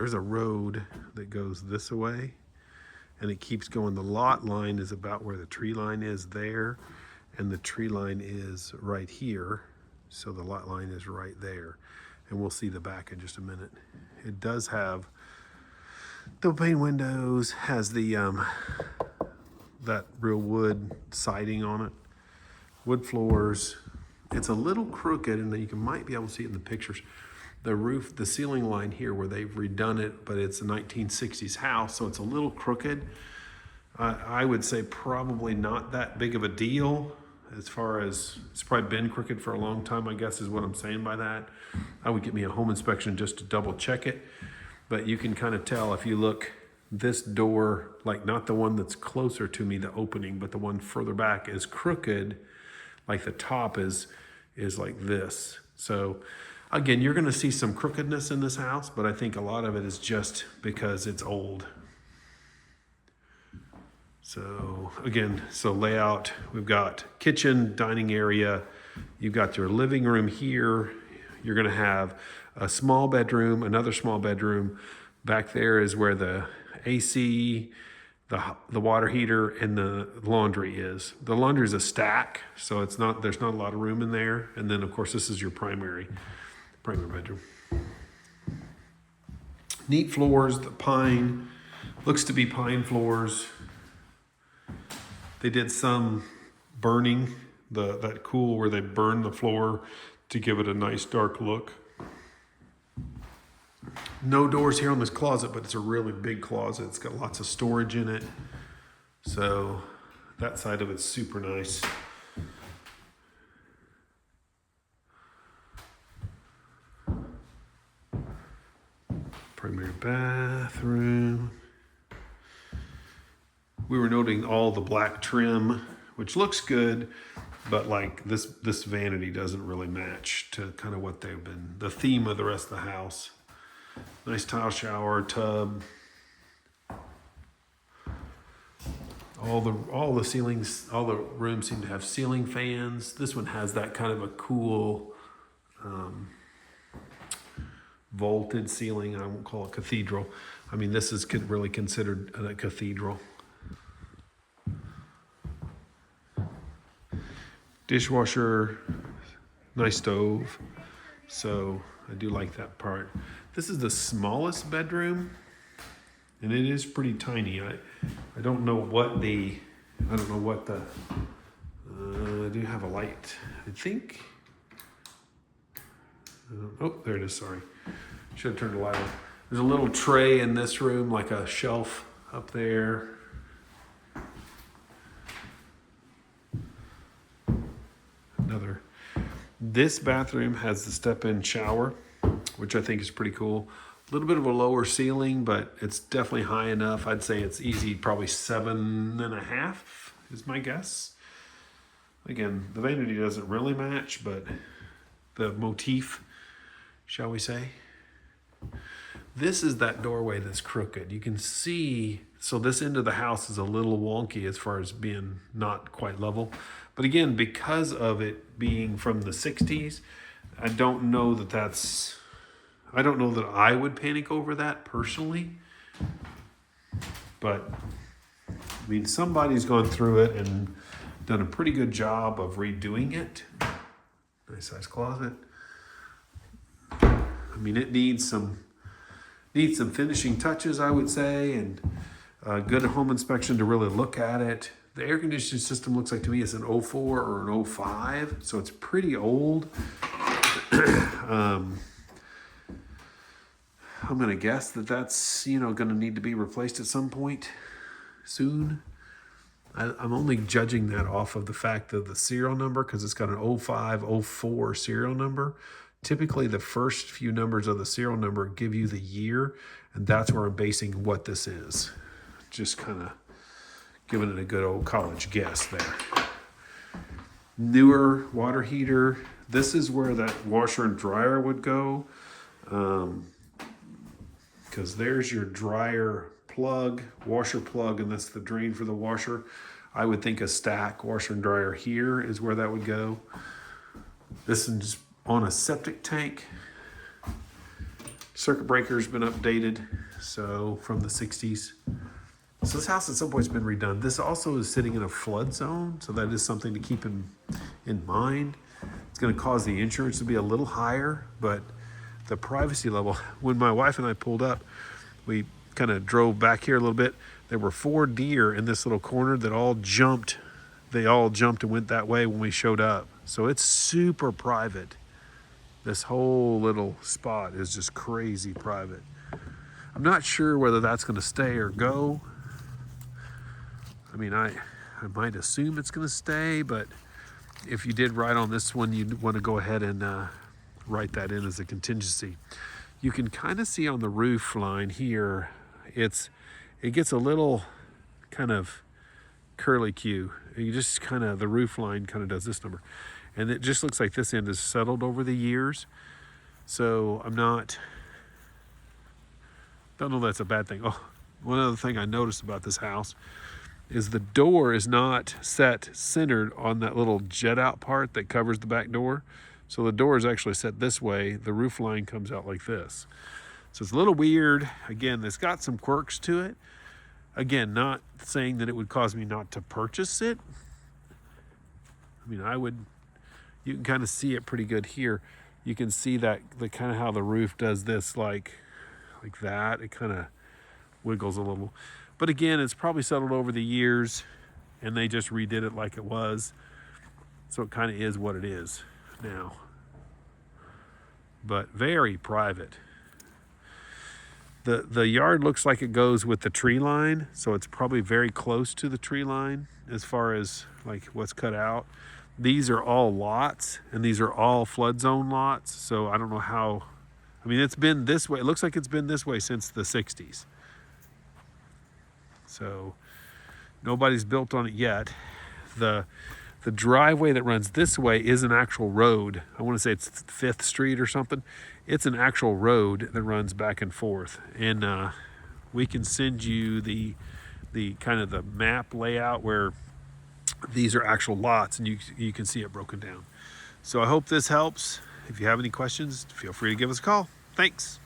there's a road that goes this way, and it keeps going. The lot line is about where the tree line is there, and the tree line is right here. So the lot line is right there. And we'll see the back in just a minute. It does have the pane windows, has the that real wood siding on it, wood floors. It's a little crooked, and you might be able to see it in the pictures. The roof, the ceiling line here where they've redone it, but it's a 1960s house, so it's a little crooked. I would say probably not that big of a deal, as far as it's probably been crooked for a long time, I guess is what I'm saying by that. I would get me a home inspection just to double check it. But you can kind of tell if you look, this door, like not the one that's closer to me, the opening, but the one further back is crooked. Like the top is like this. So again, you're gonna see some crookedness in this house, but I think a lot of it is just because it's old. So again, so layout, we've got kitchen, dining area, you've got your living room here. You're gonna have a small bedroom, another small bedroom. Back there is where the AC, the water heater, and the laundry is. The laundry is a stack, so there's not a lot of room in there. And then of course this is your primary bedroom. Neat floors, the pine, looks to be pine floors. They did some burning, that cool where they burn the floor to give it a nice dark look. No doors here on this closet, but it's a really big closet. It's got lots of storage in it. So that side of it's super nice. Primary bathroom. We were noting all the black trim, which looks good, but like this vanity doesn't really match to kind of what they've been, the theme of the rest of the house. Nice tile shower, tub. All the ceilings, all the rooms seem to have ceiling fans. This one has that kind of a cool vaulted ceiling. I won't call it cathedral. I mean, this is really considered a cathedral. Dishwasher, nice stove. So I do like that part. This is the smallest bedroom, and it is pretty tiny. I don't know what the, I do have a light, I think. Oh, there it is, sorry. Should have turned the light on. There's a little tray in this room, like a shelf up there. This bathroom has the step-in shower, which I think is pretty cool. A little bit of a lower ceiling, but it's definitely high enough. I'd say it's easy, probably 7.5 is my guess. Again, the vanity doesn't really match, but the motif, shall we say. This is that doorway that's crooked. You can see, so this end of the house is a little wonky as far as being not quite level. But again, because of it being from the 60s, I don't know that I would panic over that personally. But I mean, somebody's gone through it and done a pretty good job of redoing it. Nice size closet. I mean, it needs some finishing touches, I would say, and a good home inspection to really look at it. The air conditioning system looks like to me it's an 04 or an 05, so it's pretty old. I'm going to guess that's going to need to be replaced at some point soon. I'm only judging that off of the fact of the serial number, because it's got an 05, 04 serial number. Typically, the first few numbers of the serial number give you the year, and that's where I'm basing what this is. Just kind of giving it a good old college guess there. Newer water heater. This is where that washer and dryer would go, because there's your dryer plug, washer plug, and that's the drain for the washer. I would think a stack washer and dryer here is where that would go. This is on a septic tank. Circuit breaker's been updated, so from the 60s. So this house at some point's been redone. This also is sitting in a flood zone, so that is something to keep in mind. It's going to cause the insurance to be a little higher, but the privacy level, when my wife and I pulled up, we kind of drove back here a little bit. There were 4 deer in this little corner that all jumped. They all jumped and went that way when we showed up. So it's super private. This whole little spot is just crazy private. I'm not sure whether that's going to stay or go. I mean, I might assume it's going to stay, but if you did write on this one, you'd want to go ahead and write that in as a contingency. You can kind of see on the roof line here, it gets a little kind of curly Q. You just kind of, the roof line kind of does this number. And it just looks like this end is settled over the years. So don't know that's a bad thing. Oh, one other thing I noticed about this house is the door is not set centered on that little jet out part that covers the back door. So the door is actually set this way. The roof line comes out like this. So it's a little weird. Again, it's got some quirks to it. Again, not saying that it would cause me not to purchase it. I mean, you can kind of see it pretty good here. You can see that the kind of how the roof does this, like that. It kind of wiggles a little. But again, it's probably settled over the years and they just redid it like it was. So it kind of is what it is now. But very private. The yard looks like it goes with the tree line, so it's probably very close to the tree line as far as like what's cut out. These are all lots, and these are all flood zone lots, so I don't know how. I mean, it's been this way. It looks like it's been this way since the 60s. So nobody's built on it yet. The driveway that runs this way is an actual road. I want to say it's 5th Street or something. It's an actual road that runs back and forth. And we can send you the kind of the map layout where these are actual lots, and you can see it broken down. So I hope this helps. If you have any questions, feel free to give us a call. Thanks.